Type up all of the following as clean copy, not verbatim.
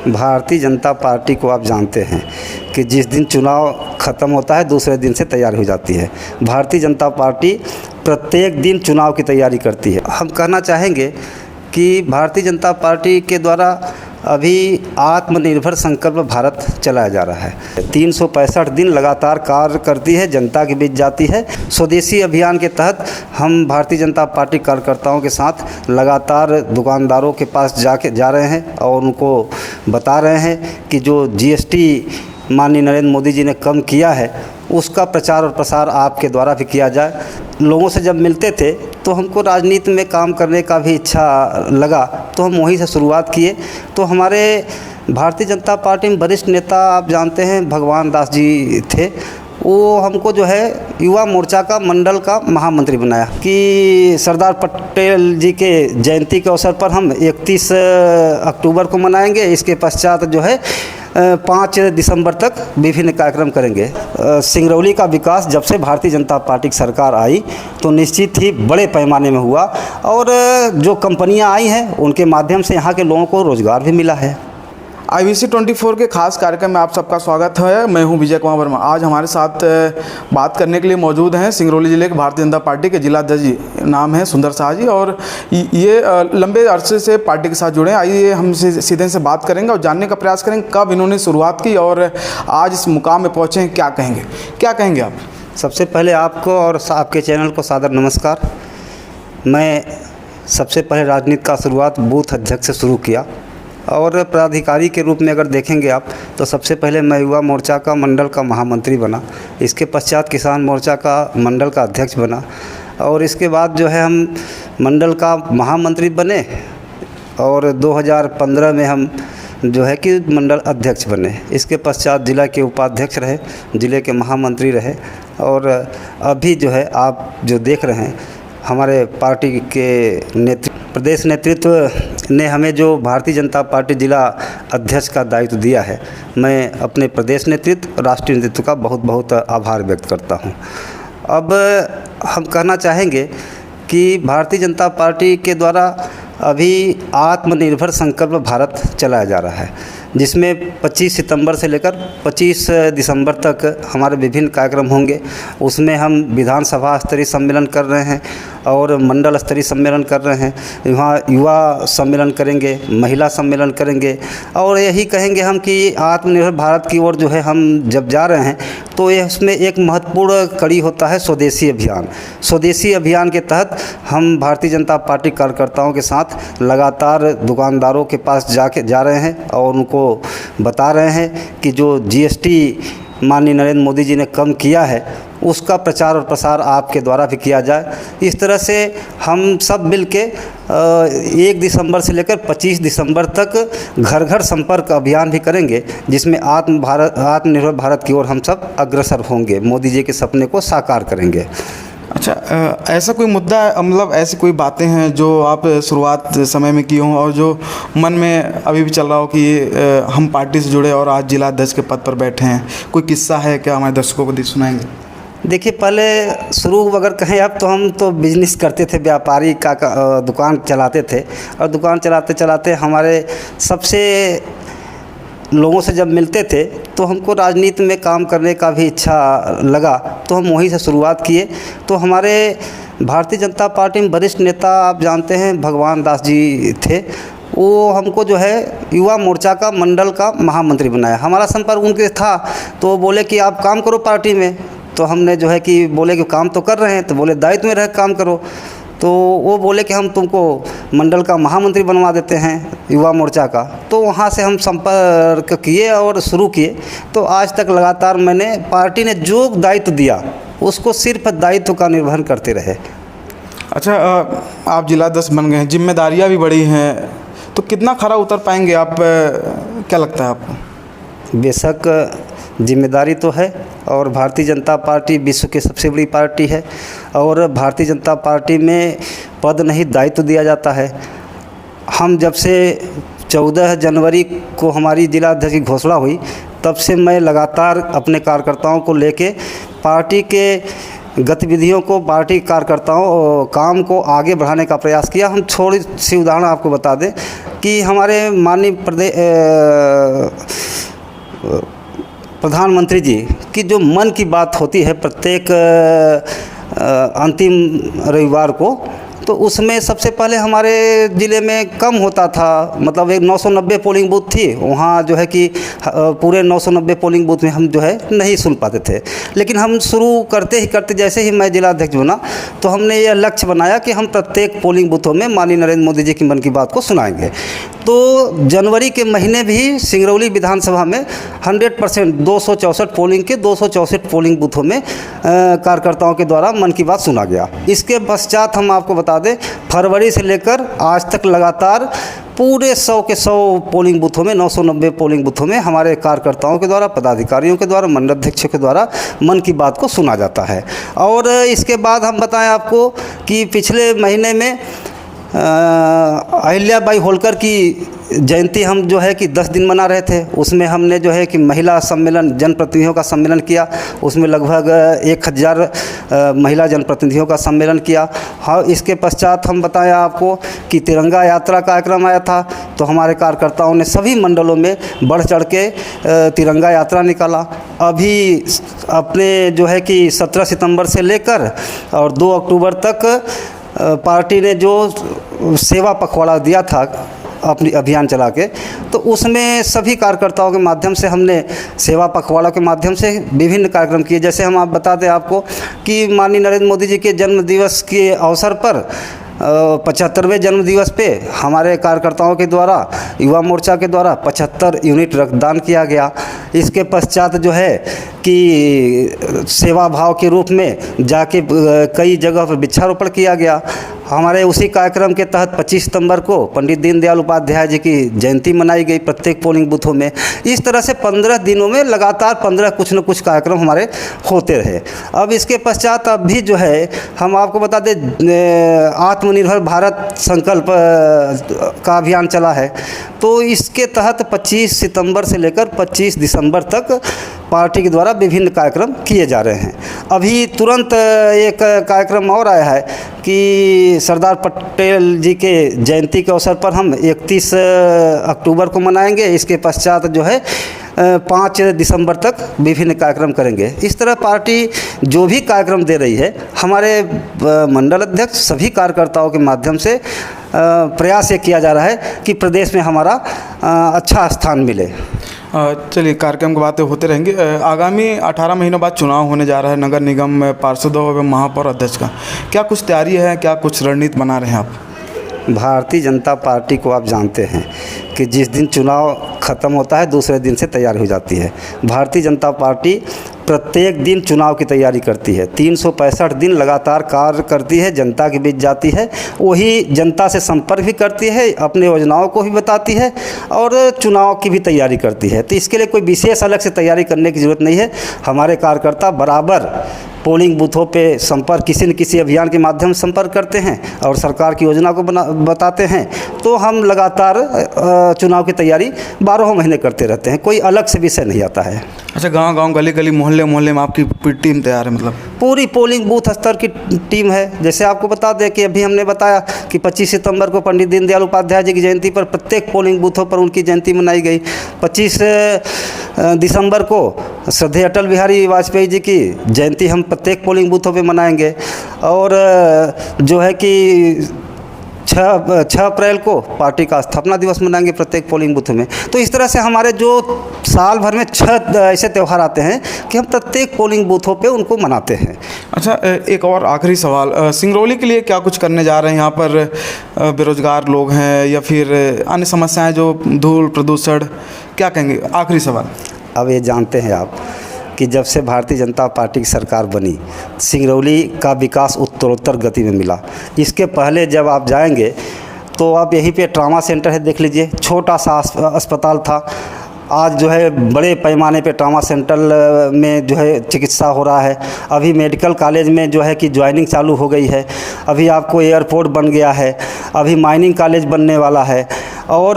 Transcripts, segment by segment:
Bharatiya Janata party को आप जानते हैं कि जिस दिन चुनाव ख़त्म होता है दूसरे दिन से तैयार हो जाती है। भारतीय जनता पार्टी प्रत्येक दिन चुनाव की तैयारी करती है। हम कहना चाहेंगे कि भारतीय जनता पार्टी के द्वारा अभी आत्मनिर्भर संकल्प भारत चलाया जा रहा है। 365 दिन लगातार कार्य करती है, जनता के बीच जाती है। स्वदेशी अभियान के तहत हम भारतीय जनता पार्टी कार्यकर्ताओं के साथ लगातार दुकानदारों के पास जा रहे हैं और उनको बता रहे हैं कि जो जीएसटी माननीय नरेंद्र मोदी जी ने कम किया है उसका प्रचार और प्रसार आपके द्वारा भी किया जाए। लोगों से जब मिलते थे तो हमको राजनीति में काम करने का भी इच्छा लगा, तो हम वहीं से शुरुआत किए। तो हमारे भारतीय जनता पार्टी में वरिष्ठ नेता आप जानते हैं भगवान दास जी थे, वो हमको जो है युवा मोर्चा का मंडल का महामंत्री बनाया कि सरदार पटेल जी के जयंती के अवसर पर हम 31 अक्टूबर को मनाएंगे। इसके पश्चात जो है 5 दिसंबर तक विभिन्न कार्यक्रम करेंगे। सिंगरौली का विकास जब से भारतीय जनता पार्टी की सरकार आई तो निश्चित ही बड़े पैमाने में हुआ और जो कंपनियां आई हैं उनके माध्यम से यहाँ के लोगों को रोज़गार भी मिला है। IBC 24 के खास कार्यक्रम में आप सबका स्वागत है। मैं हूं विजय कुमार वर्मा। आज हमारे साथ बात करने के लिए मौजूद हैं सिंगरौली जिले के भारतीय जनता पार्टी के जिला अध्यक्ष, नाम है सुंदर शाह जी, और ये लंबे अरसे से पार्टी के साथ जुड़े हैं। आइए हम सीधे से बात करेंगे और जानने का प्रयास करेंगे कब इन्होंने शुरुआत की और आज इस मुकाम में पहुँचे हैं। क्या कहेंगे आप? सबसे पहले आपको और आपके चैनल को सादर नमस्कार। मैं सबसे पहले राजनीति का शुरुआत बूथ अध्यक्ष से शुरू किया और पदाधिकारी के रूप में अगर देखेंगे आप तो सबसे पहले मैं युवा मोर्चा का मंडल का महामंत्री बना। इसके पश्चात किसान मोर्चा का मंडल का अध्यक्ष बना और इसके बाद जो है हम मंडल का महामंत्री बने और 2015 में हम जो है कि मंडल अध्यक्ष बने। इसके पश्चात जिला के उपाध्यक्ष रहे, जिले के महामंत्री रहे और अभी जो है आप जो देख रहे हैं हमारे पार्टी के प्रदेश नेतृत्व ने हमें जो भारतीय जनता पार्टी जिला अध्यक्ष का दायित्व दिया है, मैं अपने प्रदेश नेतृत्व, राष्ट्रीय नेतृत्व का बहुत बहुत आभार व्यक्त करता हूं। अब हम कहना चाहेंगे कि भारतीय जनता पार्टी के द्वारा अभी आत्मनिर्भर संकल्प भारत चलाया जा रहा है, जिसमें 25 सितंबर से लेकर 25 दिसंबर तक हमारे विभिन्न कार्यक्रम होंगे। उसमें हम विधानसभा स्तरीय सम्मेलन कर रहे हैं और मंडल स्तरीय सम्मेलन कर रहे हैं। वहाँ युवा सम्मेलन करेंगे, महिला सम्मेलन करेंगे और यही कहेंगे हम कि आत्मनिर्भर भारत की ओर जो है हम जब जा रहे हैं तो ये उसमें एक महत्वपूर्ण कड़ी होता है स्वदेशी अभियान। स्वदेशी अभियान के तहत हम भारतीय जनता पार्टी कार्यकर्ताओं के साथ लगातार दुकानदारों के पास जा रहे हैं और उनको बता रहे हैं कि जो जीएसटी माननीय नरेंद्र मोदी जी ने कम किया है उसका प्रचार और प्रसार आपके द्वारा भी किया जाए। इस तरह से हम सब मिलके 1 दिसंबर से लेकर 25 दिसंबर तक घर घर संपर्क अभियान भी करेंगे, जिसमें आत्मनिर्भर भारत की ओर हम सब अग्रसर होंगे, मोदी जी के सपने को साकार करेंगे। अच्छा, ऐसा कोई मुद्दा, मतलब ऐसी कोई बातें हैं जो आप शुरुआत समय में की हों और जो मन में अभी भी चल रहा हो कि हम पार्टी से जुड़े और आज जिला अध्यक्ष के पद पर बैठे हैं? कोई किस्सा है क्या हमारे दर्शकों को सुनाएंगे? देखिए, पहले शुरू अगर कहें अब तो हम तो बिजनेस करते थे, व्यापारी का दुकान चलाते थे और दुकान चलाते चलाते हमारे सबसे लोगों से जब मिलते थे तो हमको राजनीति में काम करने का भी इच्छा लगा, तो हम वहीं से शुरुआत किए। तो हमारे भारतीय जनता पार्टी में वरिष्ठ नेता आप जानते हैं भगवान दास जी थे, वो हमको जो है युवा मोर्चा का मंडल का महामंत्री बनाया। हमारा संपर्क उनके था तो बोले कि आप काम करो पार्टी में। तो हमने जो है कि बोले कि काम तो कर रहे हैं, तो बोले दायित्व में रह काम करो। तो वो बोले कि हम तुमको मंडल का महामंत्री बनवा देते हैं युवा मोर्चा का। तो वहाँ से हम संपर्क किए और शुरू किए। तो आज तक लगातार मैंने पार्टी ने जो दायित्व दिया उसको सिर्फ दायित्व का निर्वहन करते रहे। अच्छा, आप जिला अध्यक्ष बन गए हैं, जिम्मेदारियाँ भी बड़ी हैं, तो कितना खरा उतर पाएंगे आप, क्या लगता है आपको? बेशक जिम्मेदारी तो है और भारतीय जनता पार्टी विश्व की सबसे बड़ी पार्टी है और भारतीय जनता पार्टी में पद नहीं दायित्व दिया जाता है। हम जब से 14 जनवरी को हमारी जिला अध्यक्ष की घोषणा हुई तब से मैं लगातार अपने कार्यकर्ताओं को लेके पार्टी के गतिविधियों को, पार्टी कार्यकर्ताओं काम को आगे बढ़ाने का प्रयास किया। हम थोड़ी सी उदाहरण आपको बता दें कि हमारे माननीय प्रधानमंत्री जी की जो मन की बात होती है प्रत्येक अंतिम रविवार को, तो उसमें सबसे पहले हमारे ज़िले में कम होता था, मतलब एक 990 पोलिंग बूथ थी, वहाँ जो है कि पूरे 990 पोलिंग बूथ में हम जो है नहीं सुन पाते थे। लेकिन हम शुरू करते जैसे ही मैं जिलाध्यक्ष बना तो हमने यह लक्ष्य बनाया कि हम प्रत्येक पोलिंग बूथों में माननीय नरेंद्र मोदी जी की मन की बात को सुनाएंगे। तो जनवरी के महीने भी सिंगरौली विधानसभा में 100% 264 पोलिंग के 264 पोलिंग बूथों में कार्यकर्ताओं के द्वारा मन की बात सुना गया। इसके पश्चात हम आपको बता दें, फरवरी से लेकर आज तक लगातार पूरे 100 के 100 पोलिंग बूथों में 990 पोलिंग बूथों में हमारे कार्यकर्ताओं के द्वारा, पदाधिकारियों के द्वारा, मंडलाध्यक्षों के द्वारा मन की बात को सुना जाता है। और इसके बाद हम बताएं आपको कि पिछले महीने में अहिल्याबाई होलकर की जयंती हम जो है कि 10 दिन मना रहे थे। उसमें हमने जो है कि महिला सम्मेलन, जनप्रतिनिधियों का सम्मेलन किया। उसमें लगभग 1000 महिला जनप्रतिनिधियों का सम्मेलन किया। हाँ, इसके पश्चात हम बताया आपको कि तिरंगा यात्रा कार्यक्रम आया था, तो हमारे कार्यकर्ताओं ने सभी मंडलों में बढ़ चढ़ के तिरंगा यात्रा निकाला। अभी अपने जो है कि 17 सितंबर से लेकर और 2 अक्टूबर तक पार्टी ने जो सेवा पखवाड़ा दिया था अपनी अभियान चला के, तो उसमें सभी कार्यकर्ताओं के माध्यम से हमने सेवा पखवाड़ा के माध्यम से विभिन्न कार्यक्रम किए। जैसे हम आप बता दें आपको कि माननीय नरेंद्र मोदी जी के जन्म दिवस के अवसर पर 75वें जन्म दिवस पे हमारे कार्यकर्ताओं के द्वारा, युवा मोर्चा के द्वारा 75 यूनिट रक्तदान किया गया। इसके पश्चात जो है कि सेवा भाव के रूप में जाके कई जगह पर वृक्षारोपण किया गया। हमारे उसी कार्यक्रम के तहत 25 सितंबर को पंडित दीनदयाल उपाध्याय जी की जयंती मनाई गई प्रत्येक पोलिंग बूथों में। इस तरह से 15 दिनों में लगातार 15 कुछ न कुछ कार्यक्रम हमारे होते रहे। अब इसके पश्चात अब भी जो है हम आपको बता दें, आत्मनिर्भर भारत संकल्प का अभियान चला है। तो इसके तहत 25 सितंबर से लेकर 25 दिसंबर तक पार्टी के द्वारा विभिन्न कार्यक्रम किए जा रहे हैं। अभी तुरंत एक कार्यक्रम और आया है कि सरदार पटेल जी के जयंती के अवसर पर हम 31 अक्टूबर को मनाएंगे। इसके पश्चात जो है 5 दिसंबर तक विभिन्न कार्यक्रम करेंगे। इस तरह पार्टी जो भी कार्यक्रम दे रही है, हमारे मंडल अध्यक्ष सभी कार्यकर्ताओं के माध्यम से प्रयास ये किया जा रहा है कि प्रदेश में हमारा अच्छा स्थान मिले। चलिए, कार्यक्रम की बातें होते रहेंगी। आगामी 18 महीनों बाद चुनाव होने जा रहा है नगर निगम पार्षदों एवं महापौर अध्यक्ष का। क्या कुछ तैयारी है, क्या कुछ रणनीति बना रहे हैं आप? भारतीय जनता पार्टी को आप जानते हैं कि जिस दिन चुनाव ख़त्म होता है दूसरे दिन से तैयारी हो जाती है। भारतीय जनता पार्टी प्रत्येक दिन चुनाव की तैयारी करती है, 365 दिन लगातार कार्य करती है, जनता के बीच जाती है, वही जनता से संपर्क भी करती है, अपने योजनाओं को भी बताती है और चुनाव की भी तैयारी करती है। तो इसके लिए कोई विशेष अलग से तैयारी करने की ज़रूरत नहीं है। हमारे कार्यकर्ता बराबर पोलिंग बूथों पे संपर्क, किसी न किसी अभियान के माध्यम से संपर्क करते हैं और सरकार की योजना को बताते हैं। तो हम लगातार चुनाव की तैयारी 12 महीने करते रहते हैं, कोई अलग से विषय नहीं आता है। अच्छा, गांव-गांव, गली-गली, मोहल्ले में आपकी टीम तैयार है? मतलब पूरी पोलिंग बूथ स्तर की टीम है। जैसे आपको बता दें कि अभी हमने बताया कि 25 सितंबर को पंडित दीनदयाल उपाध्याय जी की जयंती पर प्रत्येक पोलिंग बूथों पर उनकी जयंती मनाई गई। 25 दिसंबर को श्रद्धेय अटल बिहारी वाजपेयी जी की जयंती हम प्रत्येक पोलिंग बूथों पे मनाएंगे। और जो है कि 6 अप्रैल को पार्टी का स्थापना दिवस मनाएंगे प्रत्येक पोलिंग बूथ में। तो इस तरह से हमारे जो साल भर में 6 ऐसे त्यौहार आते हैं कि हम प्रत्येक पोलिंग बूथों पे उनको मनाते हैं। अच्छा, एक और आखिरी सवाल, सिंगरौली के लिए क्या कुछ करने जा रहे हैं? यहाँ पर बेरोजगार लोग हैं या फिर अन्य समस्याएं, जो धूल प्रदूषण, क्या कहेंगे? आखिरी सवाल। अब ये जानते हैं आप कि जब से भारतीय जनता पार्टी की सरकार बनी, सिंगरौली का विकास उत्तरोत्तर गति में मिला। इसके पहले जब आप जाएंगे तो आप यहीं पे ट्रामा सेंटर है, देख लीजिए, छोटा सा अस्पताल था। आज जो है बड़े पैमाने पे ट्रामा सेंटर में जो है चिकित्सा हो रहा है। अभी मेडिकल कॉलेज में जो है कि ज्वाइनिंग चालू हो गई है। अभी आपको एयरपोर्ट बन गया है, अभी माइनिंग कॉलेज बनने वाला है। और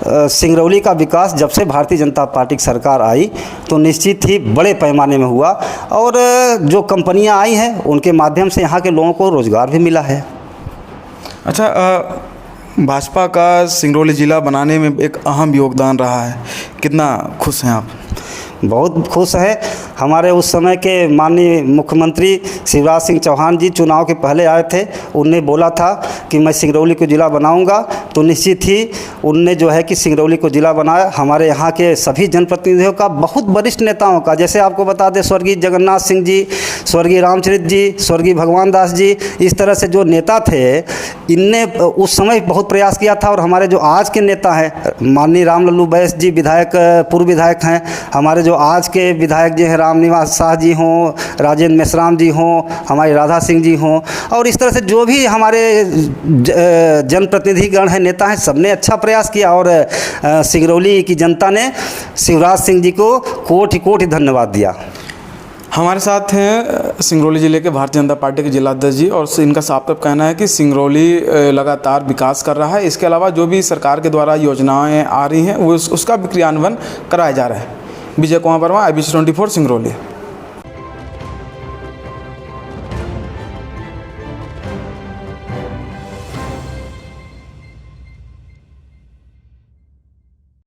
सिंगरौली का विकास जब से भारतीय जनता पार्टी की सरकार आई तो निश्चित ही बड़े पैमाने में हुआ और जो कंपनियां आई हैं उनके माध्यम से यहाँ के लोगों को रोज़गार भी मिला है। अच्छा, भाजपा का सिंगरौली ज़िला बनाने में एक अहम योगदान रहा है, कितना खुश हैं आप? बहुत खुश है। हमारे उस समय के माननीय मुख्यमंत्री शिवराज सिंह चौहान जी चुनाव के पहले आए थे। उनने बोला था कि मैं सिंगरौली को ज़िला बनाऊंगा, तो निश्चित ही उनने जो है कि सिंगरौली को ज़िला बनाया। हमारे यहाँ के सभी जनप्रतिनिधियों का, बहुत वरिष्ठ नेताओं का, जैसे आपको बता दें स्वर्गीय जगन्नाथ सिंह जी, स्वर्गीय रामचरित्र जी, स्वर्गीय भगवान दास जी, इस तरह से जो नेता थे, इनने उस समय बहुत प्रयास किया था। और हमारे जो आज के नेता हैं, माननीय राम लल्लू बैस जी विधायक, पूर्व विधायक हैं, हमारे जो आज के विधायक जी हैं, रामनिवास शाह जी हों, राजेंद्र मेश्राम जी हों, हमारे राधा सिंह जी हों, और इस तरह से जो भी हमारे जनप्रतिनिधिगण हैं, नेता हैं, सबने अच्छा प्रयास किया। और सिंगरौली की जनता ने शिवराज सिंह जी को कोटि कोटि धन्यवाद दिया। हमारे साथ हैं सिंगरौली ज़िले के भारतीय जनता पार्टी के जिलाध्यक्ष जी, और इनका साफ तौर कहना है कि सिंगरौली लगातार विकास कर रहा है। इसके अलावा जो भी सरकार के द्वारा योजनाएं आ रही हैं वो उसका भी क्रियान्वयन कराया जा रहा है। विजय कुमार वर्मा, IBC 24 सिंगरौली।